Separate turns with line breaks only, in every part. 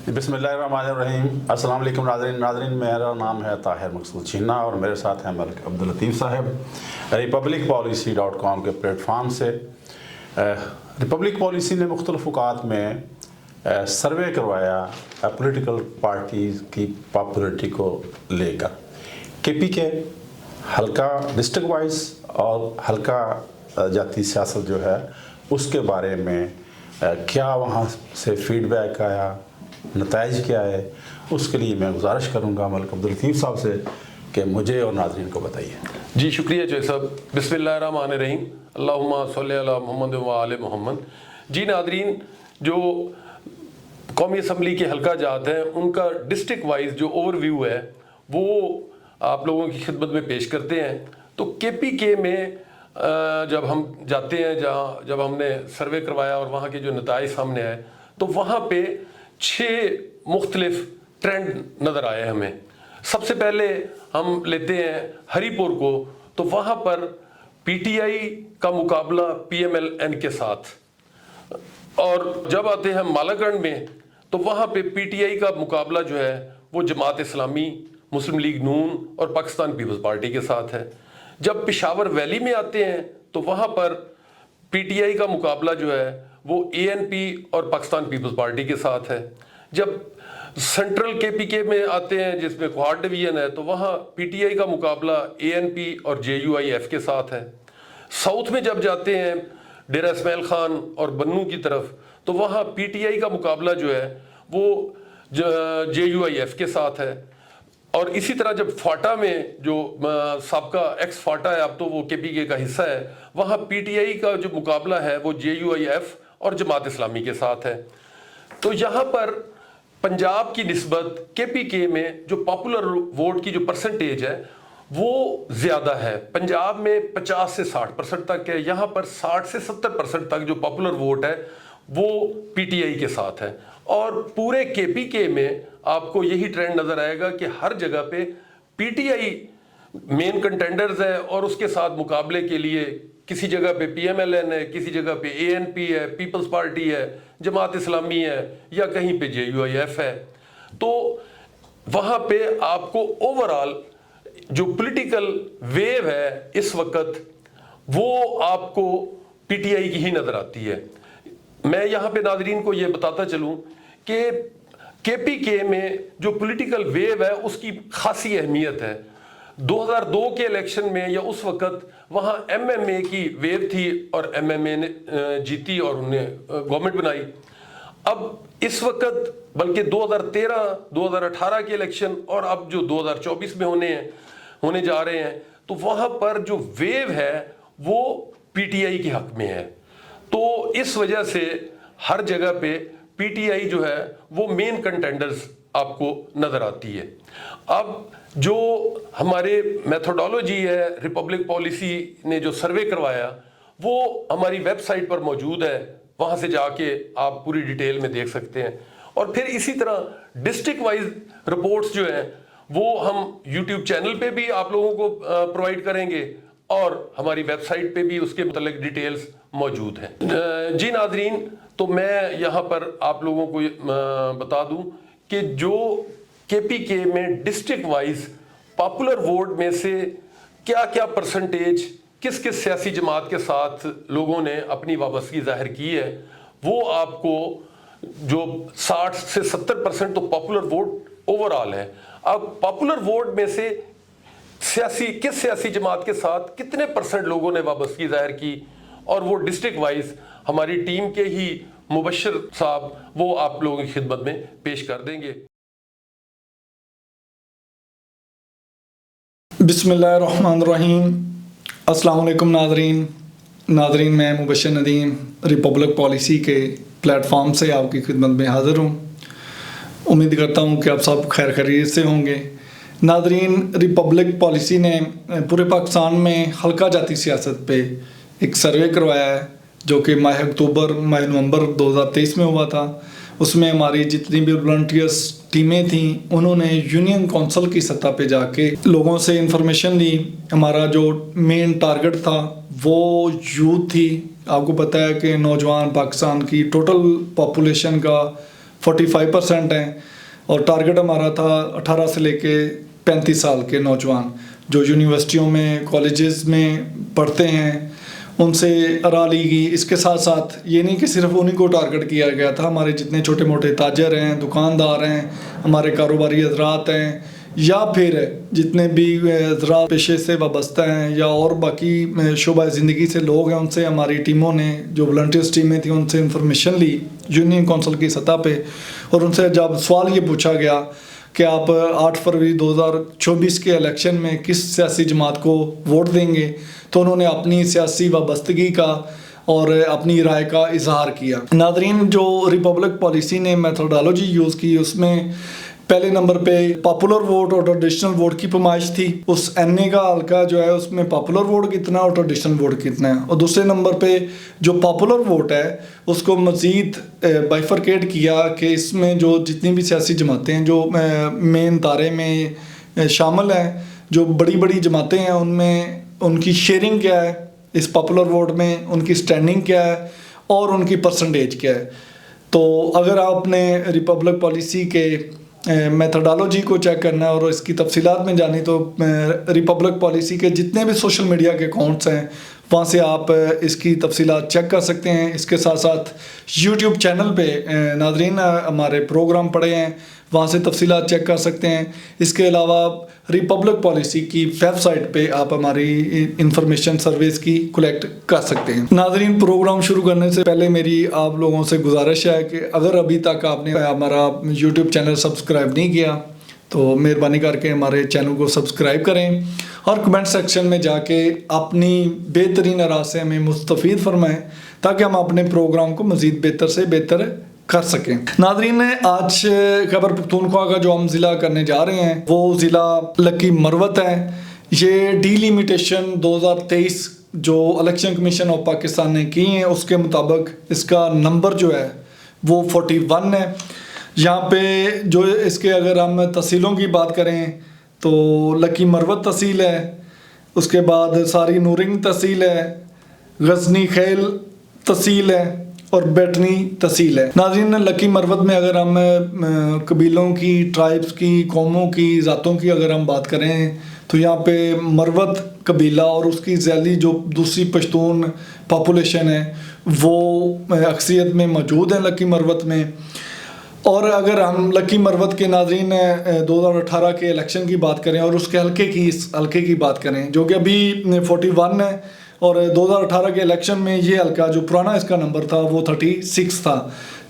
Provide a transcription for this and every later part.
बिस्मिल्लाहिर्रहमानिर्रहीम। अस्सलाम वालेकुम नाज़रीन, मेरा नाम है ताहिर मकसूद छीना और मेरे साथ हैं मलिक अब्दुल लतीफ़ साहब republicpolicy.com के प्लेटफार्म से। रिपब्लिक पॉलिसी ने मुख्तलिफ़ औक़ात में सर्वे करवाया पॉलिटिकल पार्टीज़ की पॉपुलरिटी को लेकर। KP के हल्का डिस्ट्रिक्ट वाइज और हल्का जाती सियासत जो है उसके बारे में क्या वहाँ से फीडबैक आया, नताइज क्या है, उसके लिए मैं गुजारिश करूँगा मलिक अब्दुल लतीफ़ साहब से कि मुझे और नाज़रीन को बताइए।
जी शुक्रिया जो साहब। बिस्मिल्लाहिर्रहमानिर्रहीम, अल्लाहुम्मा सल्ली अला मोहम्मद व आले मोहम्मद। जी नाज़रीन, जो कौमी असम्बली के हल्का जात हैं उनका डिस्ट्रिक्ट वाइज जो ओवरव्यू है वो आप लोगों की खिदमत में पेश करते हैं। तो KPK में जब हम जाते हैं, जब हमने सर्वे करवाया और वहाँ के जो नताइज सामने आए तो वहाँ पे 6 मुख्तलिफ ट्रेंड नज़र आए हमें। सबसे पहले हम लेते हैं हरीपुर को, तो वहाँ पर PTI का मुकाबला PMLN के साथ, और जब आते हैं मालागढ़ में तो वहाँ पे PTI का मुकाबला जो है वो जमात इस्लामी, मुस्लिम लीग नून और पाकिस्तान पीपल्स पार्टी के साथ है। जब पेशावर वैली में आते हैं तो वहाँ पर PTI का मुकाबला जो है वो ANP और पाकिस्तान पीपल्स पार्टी के साथ है। जब सेंट्रल KPK में आते हैं जिसमें क्वाड डिवीजन है तो वहाँ PTI का मुकाबला ANP और JUIF के साथ है। साउथ में जब जाते हैं डेरा इस्माइल खान और बन्नू की तरफ तो वहाँ PTI का मुकाबला जो है वो JUIF के साथ है। और इसी तरह जब फाटा में जो साबका एक्स फाटा है, अब तो वो KPK का हिस्सा है, वहाँ PTI का जो मुकाबला है वो JUIF और जमात इस्लामी के साथ है। तो यहाँ पर पंजाब की निस्बत KPK में जो पॉपुलर वोट की जो परसेंटेज है वो ज़्यादा है। पंजाब में 50 से 60% तक है, यहाँ पर 60 से 70% तक जो पॉपुलर वोट है वो PTI के साथ है। और पूरे KPK में आपको यही ट्रेंड नज़र आएगा कि हर जगह पे PTI मेन कंटेंडर्स है और उसके साथ मुकाबले के लिए किसी जगह पे PMLN है, किसी जगह पे ANP है, पीपल्स पार्टी है, जमात इस्लामी है या कहीं पे JUIF है। तो वहाँ पे आपको ओवरऑल जो पॉलिटिकल वेव है इस वक्त वो आपको PTI की ही नज़र आती है। मैं यहाँ पे नाज़रीन को ये बताता चलूँ कि KPK में जो पॉलिटिकल वेव है उसकी खासी अहमियत है। 2002 के इलेक्शन में या उस वक्त वहाँ MMA की वेव थी और MMA ने जीती और उन्हें गवर्नमेंट बनाई। अब इस वक्त बल्कि 2013, 2018 के इलेक्शन और अब जो 2024 में होने जा रहे हैं तो वहाँ पर जो वेव है वो PTI के हक में है। तो इस वजह से हर जगह पे PTI जो है वो मेन कंटेंडर्स आपको नज़र आती है। अब जो हमारे मेथोडोलॉजी है, रिपब्लिक पॉलिसी ने जो सर्वे करवाया वो हमारी वेबसाइट पर मौजूद है, वहाँ से जाके आप पूरी डिटेल में देख सकते हैं। और फिर इसी तरह डिस्ट्रिक्ट वाइज रिपोर्ट्स जो हैं वो हम यूट्यूब चैनल पे भी आप लोगों को प्रोवाइड करेंगे और हमारी वेबसाइट पे भी उसके मुतालिक डिटेल्स मौजूद हैं। जी नाज़रीन, तो मैं यहाँ पर आप लोगों को बता दूं कि जो KPK में डिस्ट्रिक्ट वाइज पॉपुलर वोट में से क्या क्या परसेंटेज किस किस सियासी जमात के साथ लोगों ने अपनी वाबस्तगी जाहिर की है वो आपको जो 60 से 70% तो पॉपुलर वोट ओवरऑल है। अब पॉपुलर वोट में से किस सियासी जमात के साथ कितने % लोगों ने वाबस्तगी जाहिर की और वो डिस्ट्रिक्ट वाइज हमारी टीम के ही मुबश्शिर साहब वो आप लोगों की खिदमत में पेश कर देंगे।
बिस्मिल्लाहिर्रहमानिर्रहीम। अस्सलाम वालेकुम नाज़रीन, मैं मुबश्शिर नदीम रिपब्लिक पॉलिसी के प्लेटफॉर्म से आपकी खिदमत में हाज़िर हूँ। उम्मीद करता हूँ कि आप सब खैर खैरियत से होंगे। नाज़रीन, रिपब्लिक पॉलिसी ने पूरे पाकिस्तान में हल्का जाती सियासत पे एक सर्वे करवाया है जो कि माह नवंबर 2023 में हुआ था। उसमें हमारी जितनी भी वॉलंटियर्स टीमें थीं उन्होंने यूनियन काउंसिल की सतह पे जाके लोगों से इंफॉर्मेशन ली। हमारा जो मेन टारगेट था वो यूथ थी। आपको पता है कि नौजवान पाकिस्तान की टोटल पॉपुलेशन का 45% ہیں, اور ٹارگٹ ہمارا تھا 18 سے لے کے 35 سال کے نوجوان جو یونیورسٹیوں میں کالجز میں پڑھتے ہیں ان سے رائے لی گئی. اس کے ساتھ ساتھ یہ نہیں کہ صرف انہیں کو ٹارگٹ کیا گیا تھا, ہمارے جتنے چھوٹے موٹے تاجر ہیں, دکاندار ہیں, ہمارے کاروباری حضرات ہیں, یا پھر جتنے بھی زراعت پیشے سے وابستہ ہیں یا اور باقی شعبہ زندگی سے لوگ ہیں, ان سے ہماری ٹیموں نے جو والنٹیئرس ٹیمیں تھیں ان سے انفارمیشن لی یونین کونسل کی سطح پہ, اور ان سے جب سوال یہ پوچھا گیا کہ آپ 8 فروری 2024 کے الیکشن میں کس سیاسی جماعت کو ووٹ دیں گے, تو انہوں نے اپنی سیاسی وابستگی کا اور اپنی رائے کا اظہار کیا. ناظرین, جو ریپبلک پالیسی نے میتھڈالوجی یوز کی اس میں پہلے نمبر پہ پاپولر ووٹ اور ٹریڈیشنل ووٹ کی پیمائش تھی. اس این اے کا حلقہ جو ہے اس میں پاپولر ووٹ کتنا اور ٹریڈیشنل ووٹ کتنا ہے, اور دوسرے نمبر پہ جو پاپولر ووٹ ہے اس کو مزید بائیفرکیٹ کیا کہ اس میں جو جتنی بھی سیاسی جماعتیں ہیں جو مین دائرے میں شامل ہیں, جو بڑی بڑی جماعتیں ہیں, ان میں ان کی شیئرنگ کیا ہے اس پاپولر ووٹ میں, ان کی سٹینڈنگ کیا ہے اور ان کی پرسنٹیج کیا ہے. تو اگر آپ نے ریپبلک پالیسی کے میتھڈالوجی کو چیک کرنا ہے اور اس کی تفصیلات میں جانی تو ریپبلک پالیسی کے جتنے بھی سوشل میڈیا کے اکاؤنٹس ہیں وہاں سے آپ اس کی تفصیلات چیک کر سکتے ہیں. اس کے ساتھ ساتھ یوٹیوب چینل پہ ناظرین ہمارے پروگرام پڑے ہیں, وہاں سے تفصیلات چیک کر سکتے ہیں. اس کے علاوہ ریپبلک پالیسی کی ویب سائٹ پہ آپ ہماری انفارمیشن سروس کی کلیکٹ کر سکتے ہیں. ناظرین, پروگرام شروع کرنے سے پہلے میری آپ لوگوں سے گزارش ہے کہ اگر ابھی تک آپ نے ہمارا یوٹیوب چینل سبسکرائب نہیں کیا تو مہربانی کر کے ہمارے چینل کو سبسکرائب کریں اور کمنٹ سیکشن میں جا کے اپنی بہترین آراء سے ہمیں مستفید فرمائیں تاکہ ہم اپنے پروگرام کو مزید بہتر سے بہتر کر سکیں. ناظرین, آج خیبر پختونخوا کا جو ہم ضلع کرنے جا رہے ہیں وہ ضلع لکی مروت ہے. یہ ڈی لیمیٹیشن 2023 جو الیکشن کمیشن آف پاکستان نے کی ہیں اس کے مطابق اس کا نمبر جو ہے وہ 41 ہے. یہاں پہ جو اس کے اگر ہم تحصیلوں کی بات کریں تو لکی مروت تحصیل ہے, اس کے بعد ساری نورنگ تحصیل ہے, غزنی خیل تحصیل ہے اور بیٹنی تحصیل ہے. ناظرین, لکی مروت میں اگر ہم قبیلوں کی, ٹرائبس کی, قوموں کی, ذاتوں کی اگر ہم بات کریں تو یہاں پہ مروت قبیلہ اور اس کی ذیلی جو دوسری پشتون پاپولیشن ہے وہ اکثریت میں موجود ہیں لکی مروت میں. اور اگر ہم لکی مروت کے ناظرین 2018 کے الیکشن کی بات کریں اور اس کے حلقے کی بات کریں جو کہ ابھی 41 ہے, اور 2018 کے الیکشن میں یہ حلقہ جو پرانا اس کا نمبر تھا وہ 36 تھا.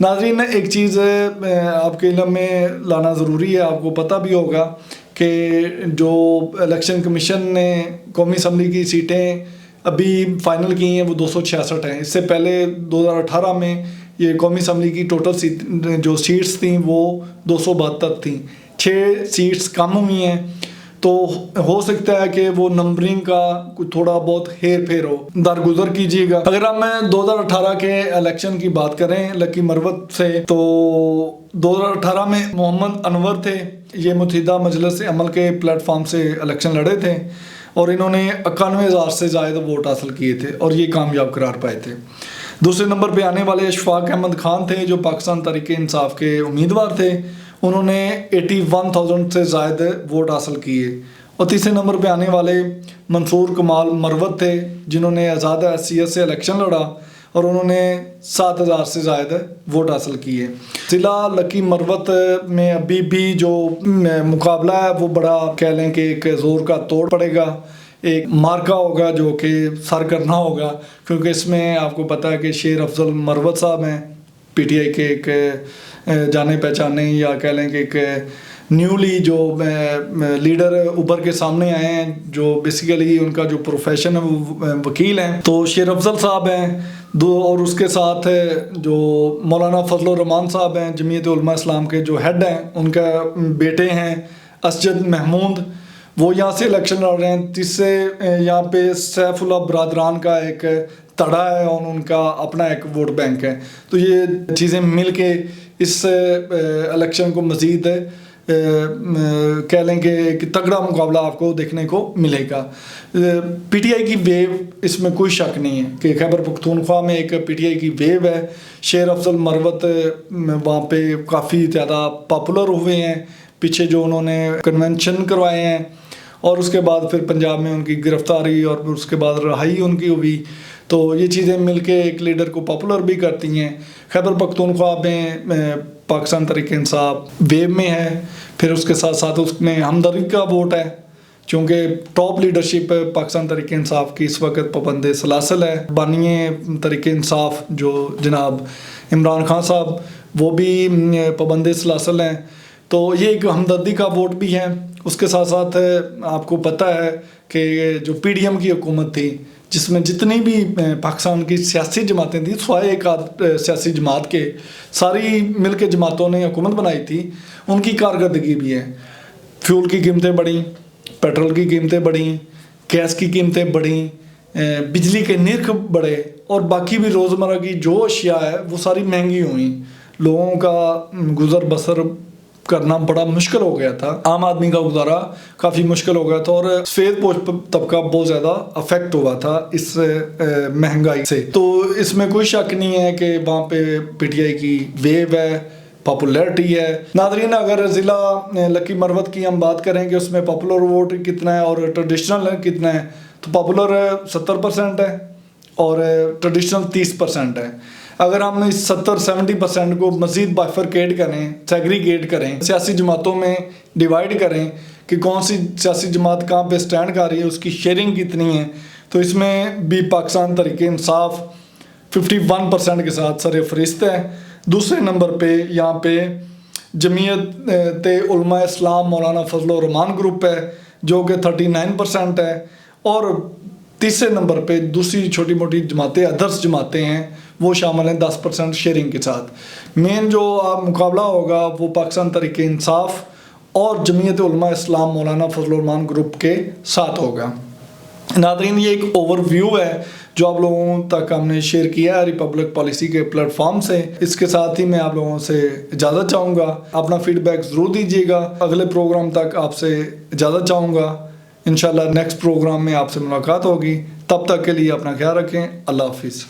ناظرین, ایک چیز آپ کے علم میں لانا ضروری ہے, آپ کو پتہ بھی ہوگا کہ جو الیکشن کمیشن نے قومی اسمبلی کی سیٹیں ابھی فائنل کی ہیں وہ 266 ہیں. اس سے پہلے 2018 میں یہ قومی اسمبلی کی ٹوٹل جو سیٹس تھیں وہ 272 تھیں, 6 سیٹس کم ہوئی ہیں. تو ہو سکتا ہے کہ وہ نمبرنگ کا تھوڑا بہت ہیر پھیر ہو, درگزر کیجیے گا. اگر ہم 2018 کے الیکشن کی بات کریں لکی مروت سے تو 2018 میں محمد انور تھے, یہ متحدہ مجلس عمل کے پلیٹ فارم سے الیکشن لڑے تھے اور انہوں نے 91,000 سے زائد ووٹ حاصل کیے تھے اور یہ کامیاب قرار پائے تھے. دوسرے نمبر پہ آنے والے اشفاق احمد خان تھے جو پاکستان تحریک انصاف کے امیدوار تھے, انہوں نے 81,000 سے زائد ووٹ حاصل کیے. اور تیسرے نمبر پہ آنے والے منصور کمال مروت تھے جنہوں نے آزاد حیثیت سے الیکشن لڑا اور انہوں نے 7,000 سے زائد ووٹ حاصل کیے. ضلع لکی مروت میں ابھی بھی جو مقابلہ ہے وہ بڑا کہہ لیں کہ ایک زور کا توڑ پڑے گا, ایک مارکا ہوگا جو کہ سر کرنا ہوگا, کیونکہ اس میں آپ کو پتہ ہے کہ شیر افضل مروت صاحب ہیں پی ٹی آئی کے ایک جانے پہچانے یا کہہ لیں کہ ایک نیولی جو لیڈر ابھر کے سامنے آئے ہیں جو بیسیکلی ان کا جو پروفیشن ہے وہ وکیل ہیں, تو شیر افضل صاحب ہیں اور اس کے ساتھ جو مولانا فضل الرحمان صاحب ہیں جمعیت علماء اسلام کے جو ہیڈ ہیں, ان کا بیٹے ہیں اسجد محمود, وہ یہاں سے الیکشن لڑ رہے ہیں. جس سے یہاں پہ سیف اللہ برادران کا ایک تڑا ہے اور ان کا اپنا ایک ووٹ بینک ہے. تو یہ چیزیں مل کے اس الیکشن کو مزید कह लें कि तगड़ा मुकाबला आपको देखने को मिलेगा। पीटीआई की वेव, इसमें कोई शक नहीं है कि खैबर पख्तूनख्वा में एक पीटीआई की वेव है। शेर अफजल मरवत वहाँ पे काफ़ी ज़्यादा पॉपुलर हुए हैं, पीछे जो उन्होंने कन्वेंशन करवाए हैं, और उसके बाद फिर पंजाब में उनकी गिरफ्तारी और फिर उसके बाद रहाई उनकी हुई। तो ये चीज़ें मिलके एक लीडर को पॉपुलर भी करती हैं। खैबर पख्तूनख्वा में पाकिस्तान तहरीक-ए-इंसाफ वेव में है, फिर उसके साथ साथ उसमें हमदर्दी का वोट है, क्योंकि टॉप लीडरशिप पाकिस्तान तहरीक-ए-इंसाफ की इस वक्त पाबंद सलासल है। बानिए तहरीक-ए-इंसाफ जो जनाब इमरान खान साहब, वो भी पाबंद सलासल हैं। तो ये एक हमदर्दी का वोट भी है। उसके साथ साथ आपको पता है कि जो पीडीएम की हुकूमत थी, जिसमें जितनी भी पाकिस्तान की सियासी जमातें थी, स्वाय एक सियासी जमात के सारी मिल के जमातों ने हुकूमत बनाई थी, उनकी कारकर्दगी भी है। फ्यूल की कीमतें बढ़ी, पेट्रोल की कीमतें बढ़ी, गैस की कीमतें बढ़ी, बिजली के निर्ख बढ़े, और बाकी भी रोज़मर्रा की जो अशिया है वो सारी महंगी हुई। लोगों का गुज़र बसर करना बड़ा मुश्किल हो गया था, आम आदमी का गुजारा काफ़ी मुश्किल हो गया था, और सफ़ेद पोश तबका बहुत ज़्यादा अफेक्ट हुआ था इस महंगाई से। तो इसमें कोई शक नहीं है कि वहाँ पे पीटीआई की वेव है, पॉपुलैरिटी है। नादरीन, अगर ज़िला लकी मरवत की हम बात करें कि उसमें पॉपुलर वोट कितना है और ट्रेडिशनल कितना है, तो पॉपुलर 70% है और ट्रेडिशनल 30% है। अगर हम इस 70-70% को मज़ीद बाइफरकेट करें, सेग्रीगेट करें, सियासी जमातों में डिवाइड करें कि कौन सी सियासी जमात कहाँ पे स्टैंड कर रही है, उसकी शेयरिंग कितनी है, तो इसमें भी पाकिस्तान तहरीक-ए-इंसाफ 51% के साथ सरफ़हरिस्त है। दूसरे नंबर पे यहाँ पे जमीयत उलमा इस्लाम मौलाना फजल रहमान ग्रुप है, जो कि 39% है, और तीसरे नंबर पे दूसरी छोटी मोटी जमातें, अदर्स जमातें हैं, वो शामिल हैं 10% शेयरिंग के साथ। मेन जो मुकाबला होगा वो पाकिस्तान तहरीक-ए-इंसाफ और जमीयत उलमा इस्लाम मौलाना फजल रहमान ग्रुप के साथ होगा। नादरीन, ये एक ओवरव्यू है जो आप लोगों तक हमने शेयर किया है रिपब्लिक पॉलिसी के प्लेटफॉर्म से। इसके साथ ही मैं आप लोगों से इजाज़त चाहूँगा। अपना फीडबैक ज़रूर दीजिएगा। अगले प्रोग्राम तक आपसे इजाज़त चाहूँगा। इंशाल्लाह नेक्स्ट प्रोग्राम में आपसे मुलाकात होगी। तब तक के लिए अपना ख्याल रखें। अल्लाह हाफिज़।